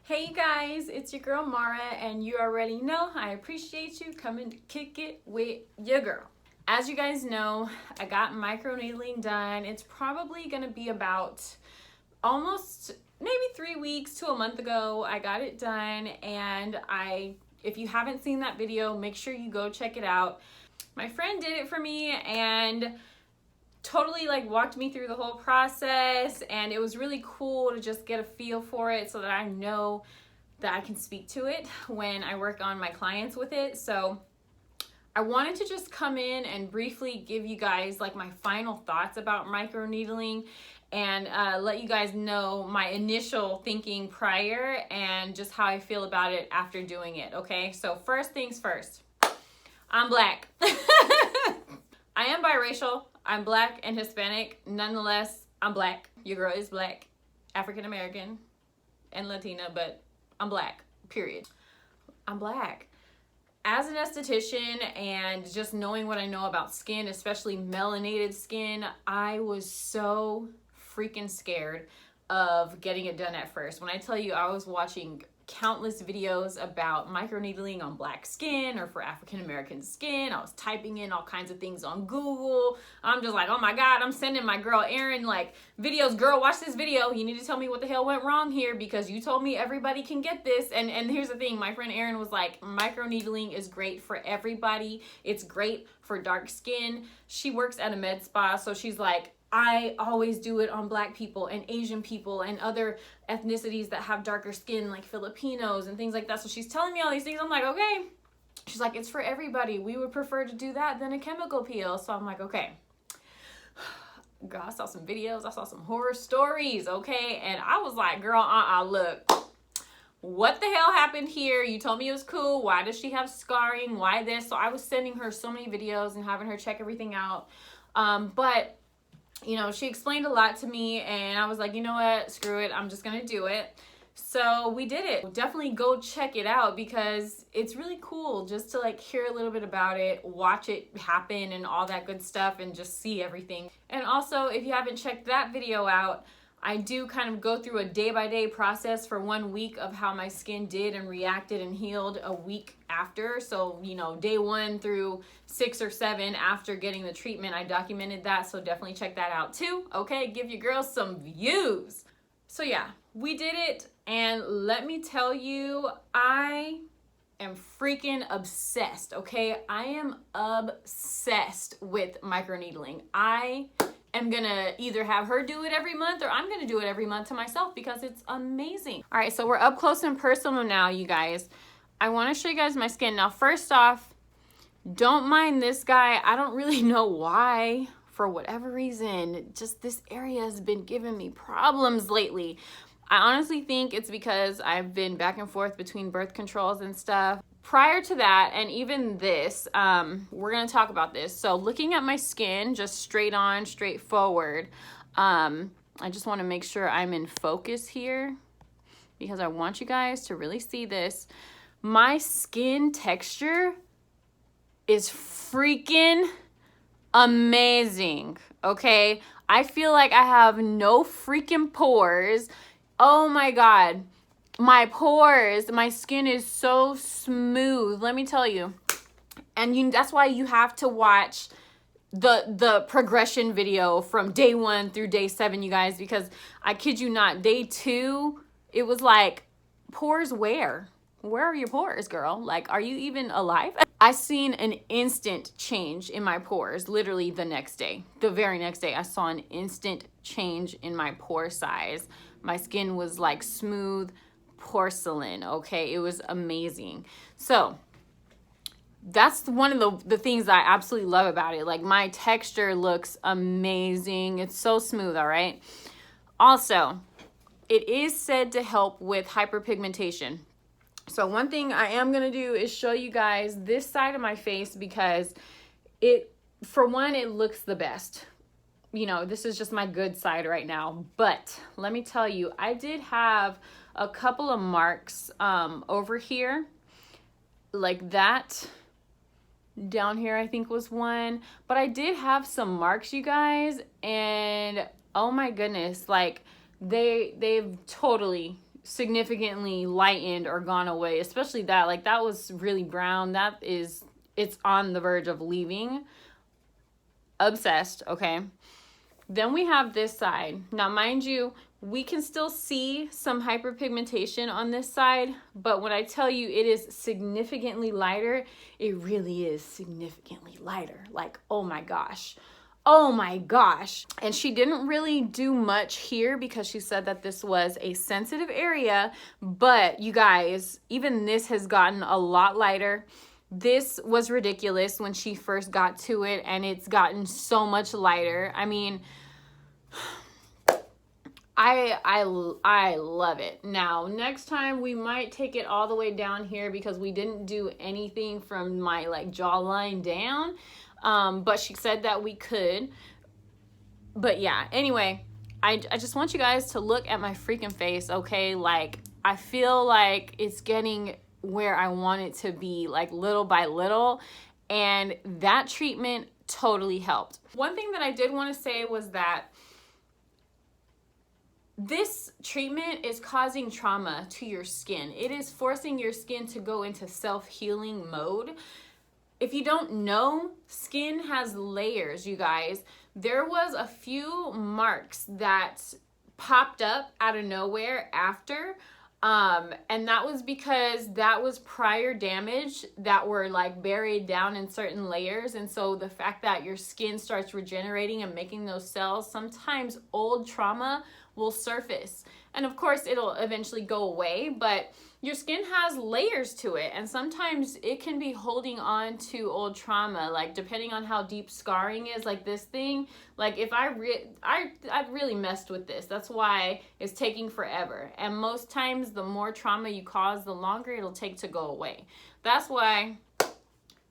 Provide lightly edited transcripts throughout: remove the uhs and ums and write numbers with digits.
Hey you guys, it's your girl Mara, and you already know I appreciate you coming to kick it with your girl. As you guys know, I got microneedling done. It's probably gonna be about almost maybe 3 weeks to a month ago. I got it done, and if you haven't seen that video, make sure you go check it out. My friend did it for me and totally walked me through the whole process, and it was really cool to just get a feel for it so that I know that I can speak to it when I work on my clients with it. So I wanted to just come in and briefly give you guys my final thoughts about microneedling and let you guys know my initial thinking prior and just how I feel about it after doing it. Okay, so first things first, I'm black. I am biracial. I'm black and Hispanic. Nonetheless, I'm black. Your girl is black, African American, and Latina, but I'm black, period. I'm black. As an esthetician and just knowing what I know about skin, especially melanated skin, I was so freaking scared of getting it done at first. When I tell you I was watching countless videos about microneedling on black skin or for African American skin, I was typing in all kinds of things on Google. I'm just like, oh my God, I'm sending my girl Erin videos. Girl, watch this video. You need to tell me what the hell went wrong here because you told me everybody can get this. And here's the thing, my friend Erin was like, microneedling is great for everybody. It's great for dark skin. She works at a med spa, so she's like, I always do it on black people and Asian people and other ethnicities that have darker skin, like Filipinos and things like that. So she's telling me all these things. I'm like, okay. She's like, it's for everybody. We would prefer to do that than a chemical peel. So I'm like, okay. Girl, I saw some videos. I saw some horror stories, okay? And I was like, girl, look. What the hell happened here? You told me it was cool. Why does she have scarring? Why this? So I was sending her so many videos and having her check everything out. But you know, she explained a lot to me and I was like, you know what, screw it, I'm just gonna do it. So we did it. Definitely go check it out because it's really cool just to hear a little bit about it, watch it happen and all that good stuff and just see everything. And also, if you haven't checked that video out, I do kind of go through a day-by-day process for 1 week of how my skin did and reacted and healed a week after. So, you know, day 1 through 6 or 7 after getting the treatment, I documented that. So definitely check that out too. Okay, give your girls some views. So yeah, we did it. And let me tell you, I am freaking obsessed, okay? I am obsessed with microneedling. I am gonna either have her do it every month or I'm gonna do it every month to myself because it's amazing. All right, so we're up close and personal now, you guys. I wanna show you guys my skin. Now, first off, don't mind this guy. I don't really know why. For whatever reason, just this area has been giving me problems lately. I honestly think it's because I've been back and forth between birth controls and stuff. Prior to that, and even this, we're gonna talk about this. So looking at my skin, just straight on, straight forward, I just wanna make sure I'm in focus here because I want you guys to really see this. My skin texture is freaking amazing, okay? I feel like I have no freaking pores. Oh my God. My pores, my skin is so smooth, let me tell you. And that's why you have to watch the progression video from day 1 through day 7, you guys, because I kid you not, day 2, it was like, pores where? Where are your pores, girl? Are you even alive? I seen an instant change in my pores, literally the next day. The very next day, I saw an instant change in my pore size. My skin was like smooth porcelain, okay? It was amazing. So that's one of the things that I absolutely love about it. My texture looks amazing. It's so smooth, all right? Also, it is said to help with hyperpigmentation. So one thing I am gonna do is show you guys this side of my face because for one, it looks the best. You know, this is just my good side right now. But let me tell you, I did have a couple of marks over here, like that. Down here, I think was one. But I did have some marks, you guys, and oh my goodness, they've totally significantly lightened or gone away, especially that. Like, that was really brown. It's on the verge of leaving. Obsessed, okay? Then we have this side. Now, mind you, we can still see some hyperpigmentation on this side, but when I tell you it is significantly lighter, it really is significantly lighter. Like, oh my gosh. Oh my gosh. And she didn't really do much here because she said that this was a sensitive area, but you guys, even this has gotten a lot lighter. This was ridiculous when she first got to it, and it's gotten so much lighter. I mean, I love it. Now, next time we might take it all the way down here because we didn't do anything from my like jawline down. But she said that we could. But yeah, anyway, I just want you guys to look at my freaking face, okay? Like, I feel like it's getting where I want it to be, like little by little. And that treatment totally helped. One thing that I did want to say was that this treatment is causing trauma to your skin. It is forcing your skin to go into self-healing mode. If you don't know, skin has layers, you guys. There was a few marks that popped up out of nowhere after, and that was because that was prior damage that were like buried down in certain layers. And so the fact that your skin starts regenerating and making those cells, sometimes old trauma will surface. And of course it'll eventually go away, but your skin has layers to it, and sometimes it can be holding on to old trauma, like depending on how deep scarring is. Like this thing, like if I really messed with this. That's why it's taking forever. And most times the more trauma you cause, the longer it'll take to go away. That's why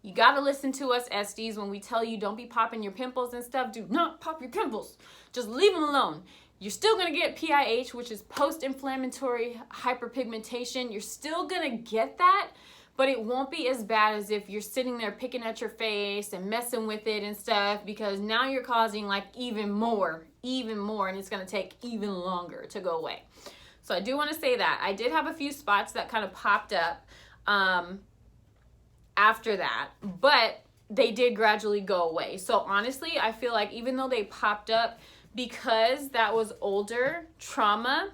you gotta listen to us SDs when we tell you don't be popping your pimples and stuff. Do not pop your pimples. Just leave them alone. You're still going to get PIH, which is post-inflammatory hyperpigmentation. You're still going to get that, but it won't be as bad as if you're sitting there picking at your face and messing with it and stuff, because now you're causing like even more, and it's going to take even longer to go away. So I do want to say that. I did have a few spots that kind of popped up after that, but they did gradually go away. So honestly, I feel like even though they popped up, because that was older trauma,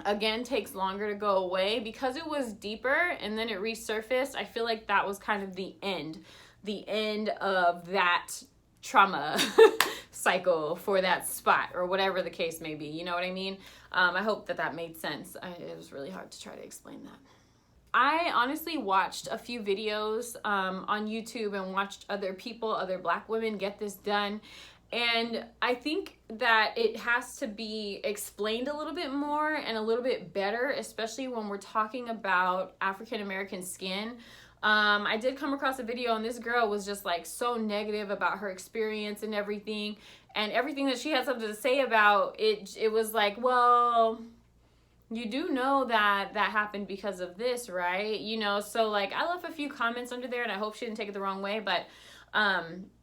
again, takes longer to go away. Because it was deeper and then it resurfaced, I feel like that was kind of the end of that trauma cycle for that spot, or whatever the case may be. You know what I mean? I hope that made sense. It was really hard to try to explain that. I honestly watched a few videos on YouTube and watched other Black women get this done. And I think that it has to be explained a little bit more and a little bit better, especially when we're talking about African American skin. I did come across a video, and this girl was just like so negative about her experience and everything that she had something to say about it. It was like, well, you do know that happened because of this, right? You know, so like I left a few comments under there, and I hope she didn't take it the wrong way, but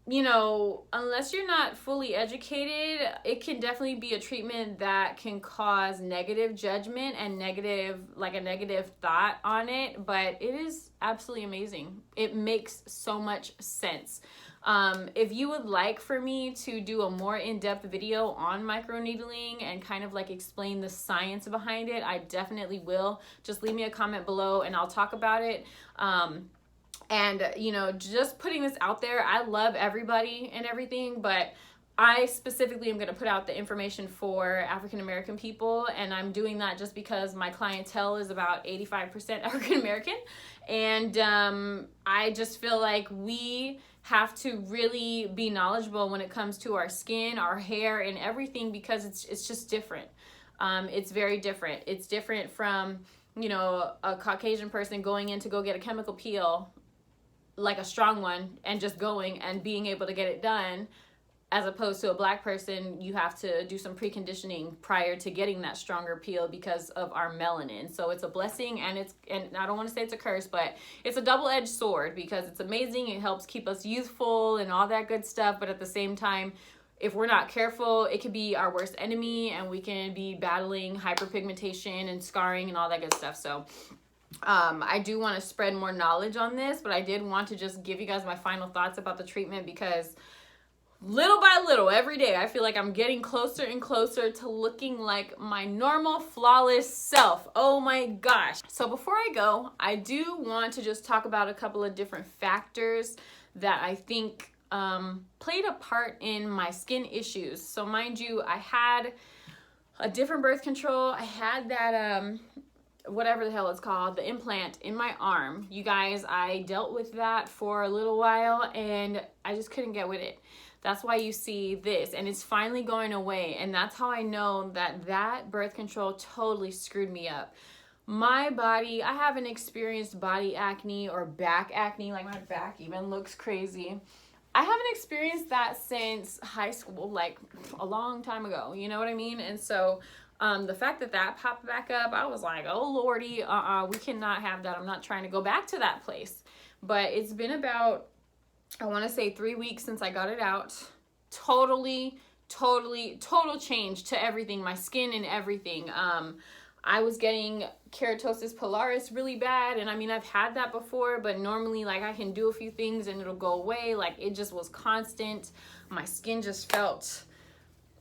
you know, unless you're not fully educated, it can definitely be a treatment that can cause negative judgment and a negative thought on it, but it is absolutely amazing. It makes so much sense. If you would like for me to do a more in-depth video on microneedling and kind of like explain the science behind it, I definitely will. Just leave me a comment below and I'll talk about it. And, you know, just putting this out there, I love everybody and everything, but I specifically am going to put out the information for African American people, and I'm doing that just because my clientele is about 85% African American, and I just feel like we have to really be knowledgeable when it comes to our skin, our hair, and everything, because it's just different. It's very different. It's different from, you know, a Caucasian person going in to go get a chemical peel, like a strong one, and just going and being able to get it done, as opposed to a Black person. You have to do some preconditioning prior to getting that stronger peel because of our melanin. So it's a blessing, and I don't want to say it's a curse, but it's a double-edged sword, because it's amazing. It helps keep us youthful and all that good stuff, but at the same time, if we're not careful, it could be our worst enemy, and we can be battling hyperpigmentation and scarring and all that good stuff. So I do want to spread more knowledge on this, but I did want to just give you guys my final thoughts about the treatment, because little by little, every day, I feel like I'm getting closer and closer to looking like my normal, flawless self. Oh my gosh. So before I go, I do want to just talk about a couple of different factors that I think played a part in my skin issues. So mind you, I had a different birth control. I had that whatever the hell it's called, the implant in my arm. You guys, I dealt with that for a little while and I just couldn't get with it. That's why you see this, and it's finally going away. And that's how I know that that birth control totally screwed me up. My body, I haven't experienced body acne or back acne, like my back even looks crazy. I haven't experienced that since high school, like a long time ago, you know what I mean? And so the fact that that popped back up, I was like, oh lordy, we cannot have that. I'm not trying to go back to that place. But it's been about, I want to say 3 weeks since I got it out. Total change to everything, my skin and everything. I was getting keratosis pilaris really bad, and I mean, I've had that before, but normally like I can do a few things and it'll go away. Like it just was constant. My skin just felt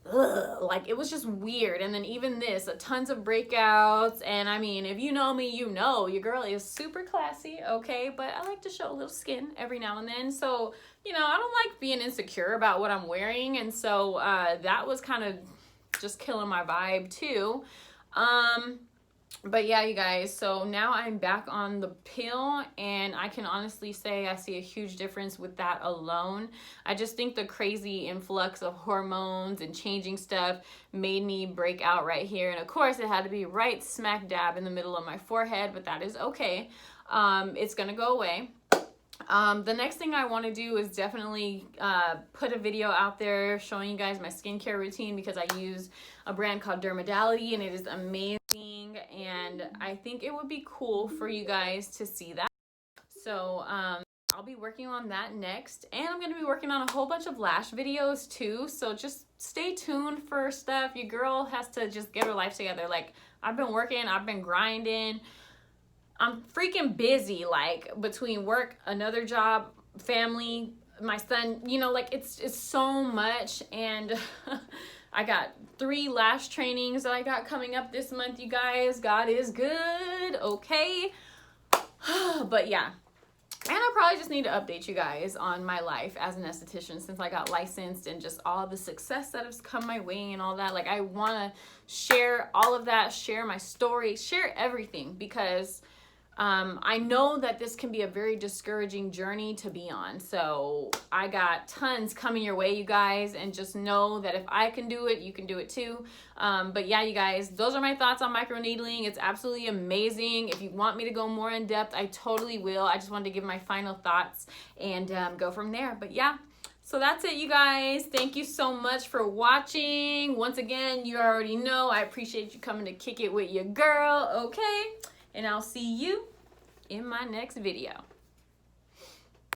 like it was just weird. And then even this, tons of breakouts. And I mean, if you know me, you know your girl is super classy, okay? But I like to show a little skin every now and then. So, you know, I don't like being insecure about what I'm wearing. And so that was kind of just killing my vibe too. But yeah, you guys, so now I'm back on the pill, and I can honestly say I see a huge difference with that alone. I just think the crazy influx of hormones and changing stuff made me break out right here. And of course, it had to be right smack dab in the middle of my forehead, but that is okay. It's gonna go away. The next thing I want to do is definitely put a video out there showing you guys my skincare routine, because I use a brand called Dermadality and it is amazing, and I think it would be cool for you guys to see that. So I'll be working on that next, and I'm going to be working on a whole bunch of lash videos too, so just stay tuned for stuff. Your girl has to just get her life together. Like, I've been working, I've been grinding. I'm freaking busy, like between work, another job, family, my son, you know, like it's so much. And I got 3 lash trainings that I got coming up this month, you guys. God is good, okay? But yeah, and I probably just need to update you guys on my life as an esthetician since I got licensed, and just all the success that has come my way and all that. Like, I want to share all of that, share my story, share everything, because I know that this can be a very discouraging journey to be on. So I got tons coming your way, you guys, and just know that if I can do it, you can do it too. But yeah, you guys, those are my thoughts on microneedling. It's absolutely amazing. If you want me to go more in depth, I totally will. I just wanted to give my final thoughts and go from there. But yeah. So that's it, you guys. Thank you so much for watching. Once again, you already know I appreciate you coming to kick it with your girl, okay? And I'll see you in my next video.